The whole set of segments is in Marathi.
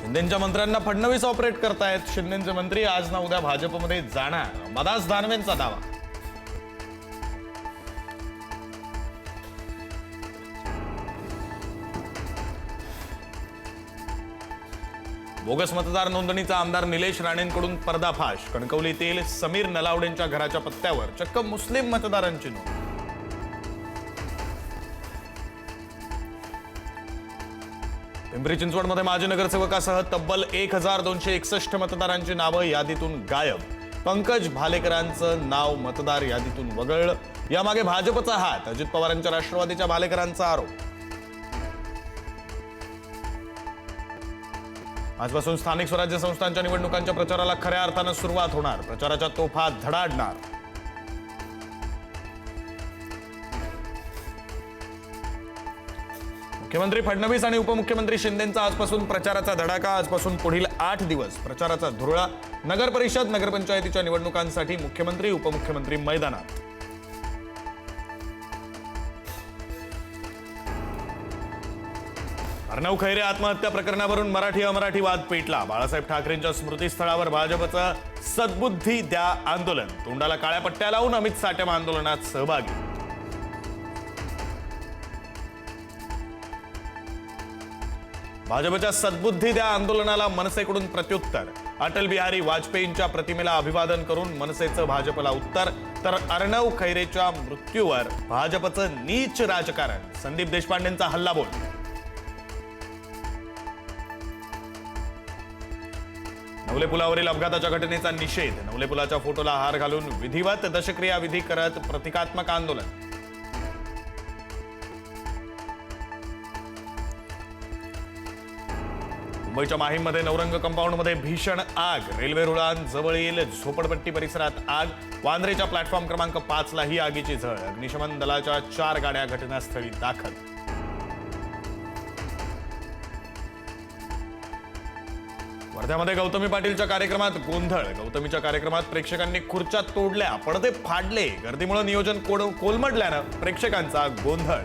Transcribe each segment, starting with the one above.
शिंदेंच्या मंत्र्यांना फडणवीस ऑपरेट करतायत। शिंदेंचे मंत्री आज ना उद्या भाजपमध्ये जाणार, मदास दानवेंचा दावा। बोगस मतदार नोंदणीचा आमदार निलेश राणेंकडून पर्दाफाश। कणकवलीतील समीर नलावडेंच्या घराच्या पत्त्यावर चक्क मुस्लिम मतदारांची नोंद। पिंपरी चिंचवडमध्ये माजी नगरसेवकासह तब्बल 1261 मतदारांची नावं यादीतून गायब। पंकज भालेकरांचं नाव मतदार यादीतून वगळलं। यामागे भाजपचा हात, अजित पवारांच्या राष्ट्रवादीच्या भालेकरांचा आरोप। आजपासून स्थानिक स्वराज्य संस्थांच्या निवडणुकांच्या प्रचाराला खऱ्या अर्थानं सुरुवात होणार। प्रचाराच्या तोफा धडाडणार। मुख्यमंत्री फडणवीस आणि उपमुख्यमंत्री शिंदेंचा आजपासून प्रचाराचा धडाका। आजपासून पुढील 8 दिवस प्रचाराचा धुरळा। नगर परिषद, नगरपंचायतीच्या निवडणुकांसाठी मुख्यमंत्री उपमुख्यमंत्री मैदानात। अर्णव खैरे आत्महत्या प्रकरणावरून मराठी अमराठी वाद पेटला। बाळासाहेब ठाकरेंच्या स्मृतीस्थळावर भाजपचं सद्बुद्धी द्या आंदोलन। तोंडाला काळ्या पट्ट्या लावून अमित साटम आंदोलनात सहभागी। भाजपच्या सद्बुद्धी द्या आंदोलनाला मनसेकडून प्रत्युत्तर। अटल बिहारी वाजपेयींच्या प्रतिमेला अभिवादन करून मनसेचं भाजपला उत्तर। तर अर्णव खैरेच्या मृत्यूवर भाजपचं नीच राजकारण। संदीप देशपांडेंचा हल्लाबोल। नवले पुलावरील अपघाताच्या घटनेचा निषेध। नवले पुलाच्या फोटोला हार घालून विधिवत दशक्रिया विधी करत प्रतिकात्मक आंदोलन। मुंबईच्या माहीममध्ये नवरंग कंपाऊंडमध्ये भीषण आग। रेल्वे रुळांजवळील झोपडपट्टी परिसरात आग। वांद्रेच्या प्लॅटफॉर्म क्रमांक 5 ला ही आगीची झळ। अग्निशमन दलाच्या 4 गाड्या घटनास्थळी दाखल। वर्ध्यामध्ये गौतमी पाटीलच्या कार्यक्रमात गोंधळ। गौतमीच्या कार्यक्रमात प्रेक्षकांनी खुर्च्या तोडल्या, पडदे फाडले। गर्दीमुळे नियोजन कोलमडल्यानं प्रेक्षकांचा गोंधळ।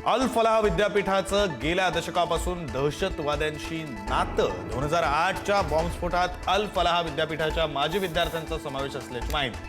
अल फलाह विद्यापीठाचं गेल्या दशकापासून दहशतवाद्यांशी नातं। 2008च्या बॉम्बस्फोटात अल फलाह विद्यापीठाच्या माजी विद्यार्थ्यांचा समावेश असल्याची माहिती।